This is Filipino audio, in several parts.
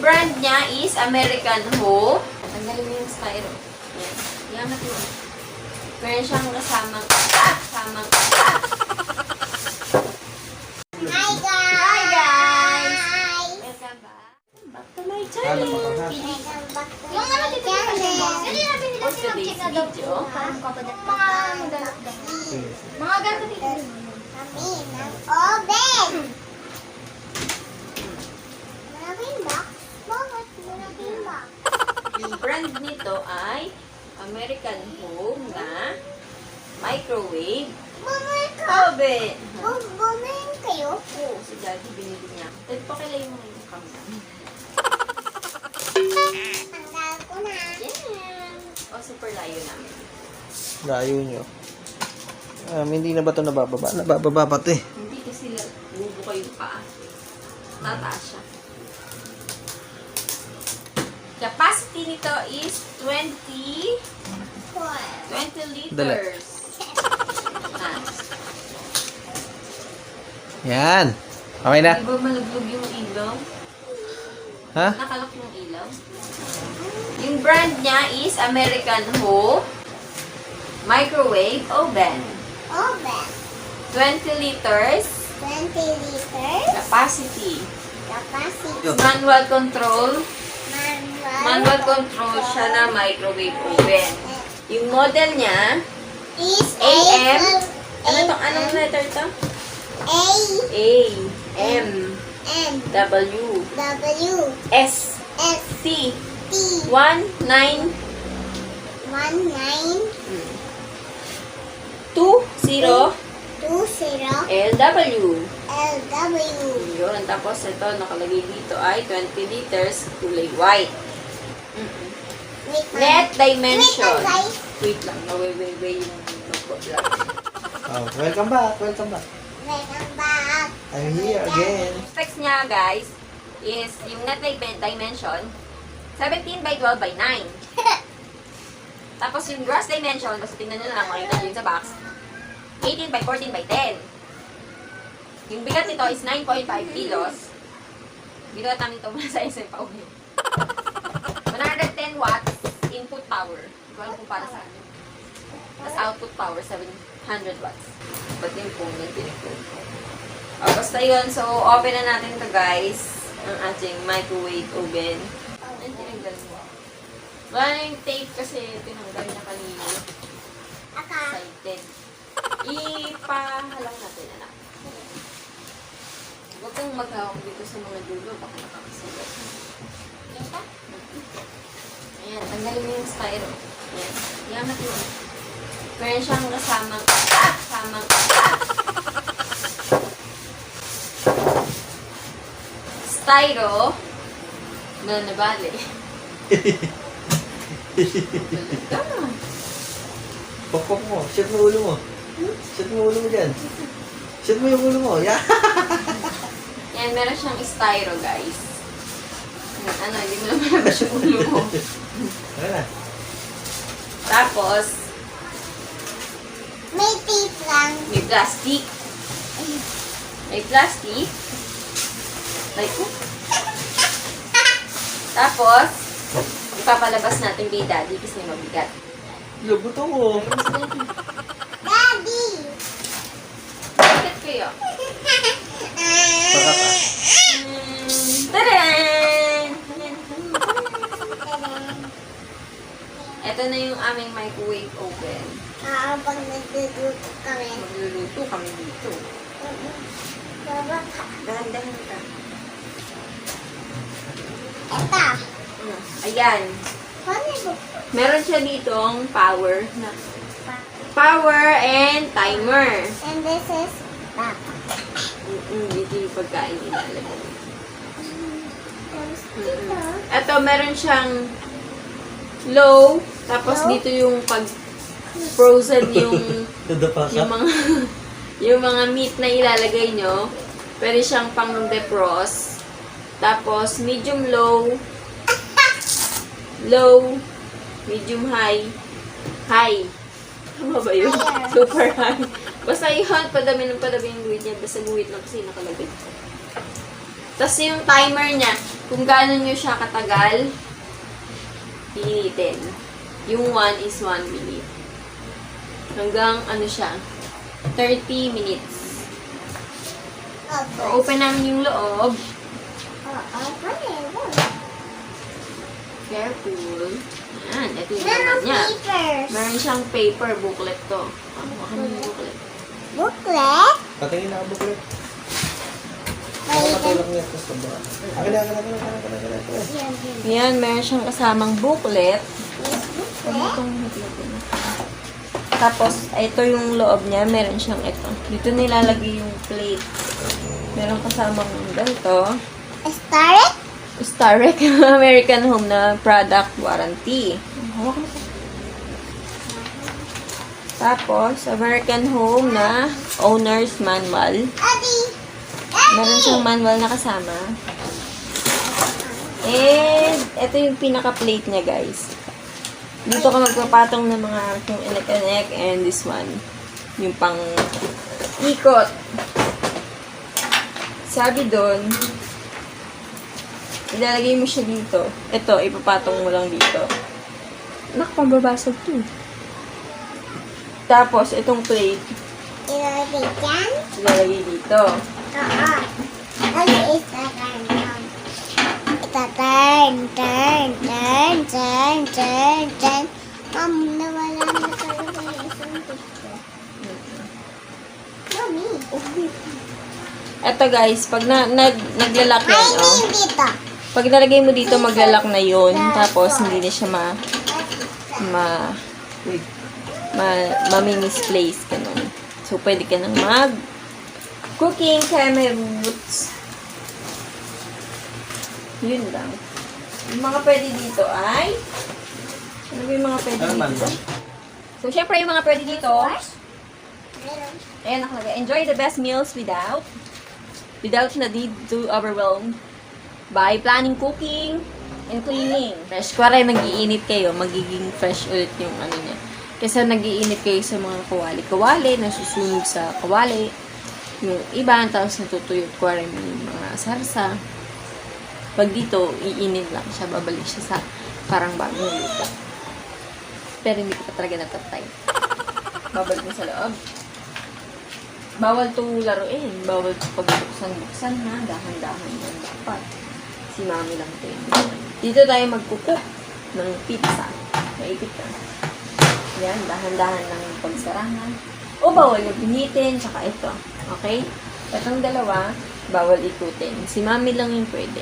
brand niya is American Home. Tanggalin mo yung styro. Yan. Yan natin. Meron siyang kasamang Hi guys! Hi guys! Hi! Welcome back to my channel. Welcome back to Yung ano, my titignan mo channel. siya. Hindi natin nila For today's pinag-check na daw video, po. Mga modalak daw. Mga ganito titignan mo. Kami ng oven. Maraming box. Bakit maraming box? Yung brand nito ay American Home na microwave Bumili ka. oven. Bumili kayo. Oo, si Daddy binili niya. Ito pa kilay mo yung camera. Tanggal ko na. Yan. O, super layo namin. Layo nyo. Hindi na ba ito nabababa? Nabababa pati. Hindi kasi bubuka yung paa. Tataas siya. Capacity nito is 20 liters. Dali. Nice. Yan. Okay na? Di ba maluglog yung ilaw? Ha? Nakalak yung ilaw. Yung brand niya is American Home Microwave Oven. Oven. 20 liters. 20 liters. Capacity. Capacity. Manual control. Manual. Manual control siya na microwave oven. Yung model niya, Is AM. Ano to? AM. Anong letter to? A. A, M, M. W, W. S, S. T, T. 19, 19. 20, 20. LW. LW. Yun. Tapos ito, nakalagay dito ay 20 liters, kulay white. Wait, Net dimension. Wait, guys. Wait lang, naway-way yung notebook lang. Welcome back. Welcome back. Welcome back. I'm here again. Specs niya, guys, is yung net dimension, 17 by 12 by 9. Tapos yung gross dimension, basta tingnan nyo na lang, makikita nyo yun sa box, 18 by 14 by 10. Yung bigat nito is 9.5 kilos. Binuhat namin ito mula sa SM pa uwi. 110 watts input power. Hindi ko alam kung para saan. Tapos output power, 700 watts. Pati yung phone yung pinipone ko. Basta yun. So, open na natin to guys. Ang ating microwave oven. Ay, tinanggal mo. Wala na yung tape kasi tinanggal na kanina. Aka. Excited. Ipahalang natin, anak. Huwag kang maghawak dito sa mga dulo. Baka nakakasagot. Ito. Ayan, tanggalin mo yung styro. Ayan. Yan natin. Meron siyang kasamang styro na nabali. Pokpok mo. Shoot mo ulo mo. Shoot mo ulo mo dyan. Shoot mo yung ulo mo. Yeah. Yan, meron siyang styro, guys. Ano, hindi mo naman nabas yung ulo mo. Ano na? Tapos, May tape lang. may plastic. May plastic. Like, tapos, ipapalabas natin kay Daddy kasi may mabigat. Labuto mo. Daddy. Bakit kayo? Baka ka. Tadaan! Ito na yung aming microwave oven. Pag nagluluto kami. Magluluto kami dito. Baba. Dahan-dahan ka. Ito. Ayan. Paano ito? Meron siya ditong power and timer. And this is back. Dito yung pagkain ilalagay. Tapos dito. Ito, meron siyang low, tapos Low? dito yung pag frozen yung Nadapa ka? yung mga yung mga meat na ilalagay nyo. Pwede siyang pang defrost. Tapos medium low, low, medium high, high. Tama ba yun? Higher. Super high. Basta yun, padami ng guhit niya. Basta guhit lang kasi nakalagay. Tapos yung timer niya, kung gaano nyo siya katagal initin. Yung 1 is 1 minute. Hanggang ano siya, 30 minutes. So, open namin yung loob. Careful. Ayan, ito yung naman niya. Meron siyang paper booklet to. Baka mo yung booklet. Booklet? Patingin na ang booklet. Ako matulog niya ito sa baba. Ayan, meron siyang kasamang booklet. Ano itong booklet na? Tapos, ito yung loob niya. Meron siyang ito. Dito nilalagay yung plate. Meron kasamang ganito. Starek American Home na product warranty. Hawak mo ito. Tapos, American Home na owner's manual. Meron siyang manual na kasama. And, ito yung pinaka-plate niya, guys. Dito ka magpapatong ng mga yung enek-enek and this one. Yung pang ikot. Sabi doon, ilalagay mo siya dito. Ito, ipapatong mo lang dito. Nak, pambabasag to. Tapos, itong plate, ilalagay dito. Turn. Mom, nawala na talaga yung isang picture. Mommy. Ito guys, pag naglalak yan, oh. Dito. Pag nalagay mo dito, maglalak na yun. Tapos, hindi na siya misplace. Ganun. So, pwede ka nang cooking kaya may roots. Yun lang. Yung mga pwede dito ay ano ba yung mga pwede dito? So, syempre yung mga pwede dito ayan nakalagay. Enjoy the best meals without na need to overwhelm by planning, cooking, and cleaning. Fresh. Kuwari nag-iinit kayo, magiging fresh ulit yung ano niya. Kasi nag-iinit kayo sa mga kawali-kawali, nasusunog sa kawali. Yung iba, tapos natutuyot. Kuwari may mga sarsa. Pag dito, iinit lang siya, babalik siya sa parang bagong luto. Pero hindi ko pa talaga natatay. Babalik mo sa loob. Bawal itong laruin. Bawal ito pagbuksan-buksan na. Dahan-dahan lang dapat. Si mami lang ito. Dito tayo magkukuk ng pizza. Maipit na. Yan, dahan-dahan lang yung pagsarahan. O bawal yung pinitin, tsaka ito. Okay? Itong dalawa, bawal ikutin. Si mami lang yung pwede.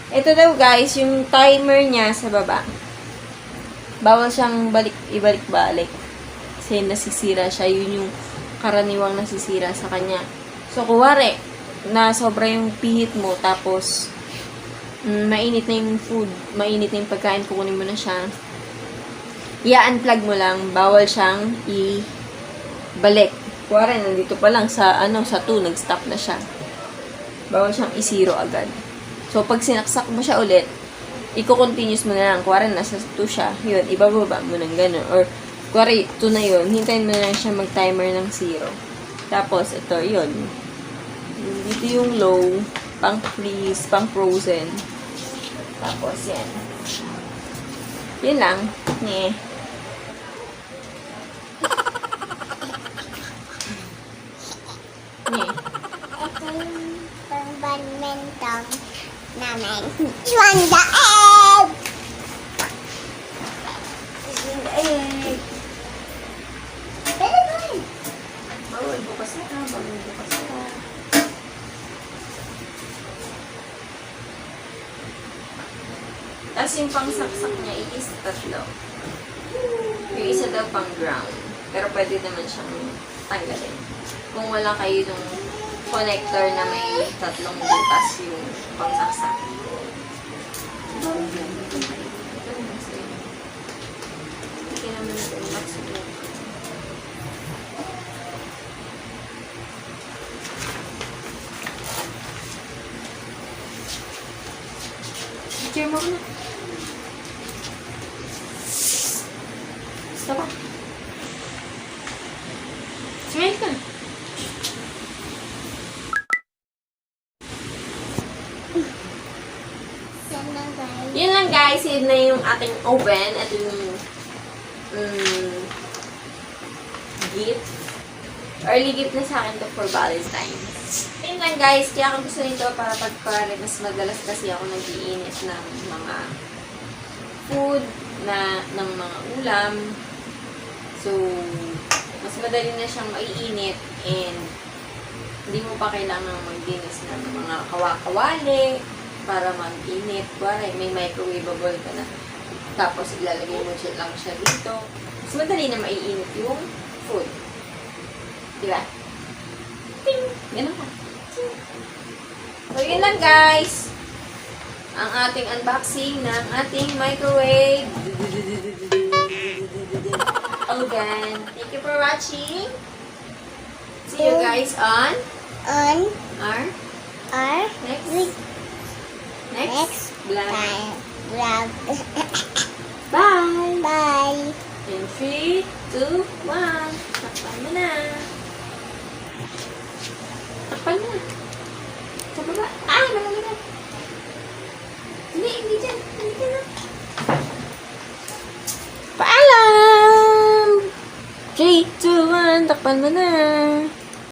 Ito daw guys, yung timer niya sa baba. Bawal siyang ibalik-balik. Kasi nasisira siya. Yun yung karaniwang nasisira sa kanya. So, kuwari, na sobra yung pihit mo, tapos, mainit na yung food, mainit na yung pagkain, kukunin mo na siya. I-unplug mo lang. Bawal siyang ibalik. Kuwari, nandito pa lang sa 2, nag-stop na siya. Bawal siyang i-zero agad. So, pag sinaksak mo siya ulit, i-continuous mo na lang. Kuwari, nasa 2 siya. Yun, ibababa mo ng gano'n. Or, kuwari, 2 na yun. Hintayin mo na lang siya mag-timer ng 0. Tapos, ito, yun. Dito yung low, pang-freeze, pang-frozen. Tapos, yan. Yun lang. Nye. Nye. Ito yung pang-badminton namin. Chuan the egg! Egg. Pwede ba rin? Bawal bukas na. Bawal bukas na. Tapos yung pangsaksak niya is 3. Yung isa daw pang ground. Pero pwede naman siyang tanggalin. Kung wala kayo nung connector na may 3 butas yung pangsaksak. Hindi naman natin magsubok. Picture mo na. Stop. Smile ka. Yun lang guys, yun na yung ating oven, ating gift. Early gift na sa akin to for Valentine's. Yun lang guys, kaya ako gusto nito para pagpare, mas madalas kasi ako nag-iinit ng mga food, ng mga ulam. So, mas madali na siyang maiinit and hindi mo pa kailangan mag-dinis ng mga kawali para mag-init. Kuwari, may microwavable ka na. Tapos, ilalagay mo lang siya dito. Mas madali na maiinit yung food. Diba? Ting! Ganun ka. Ting! So, yun lang guys. Ang ating unboxing ng ating microwave oven. Thank you for watching. See you guys on our next vlog. Bye! Bye. In 3, 2, 1. Takpan mo na. Takpan mo na. Sa baba. Ay, malaki na. Hindi dyan. Hindi dyan na. Paalam! 3, 2, 1. Takpan mo na.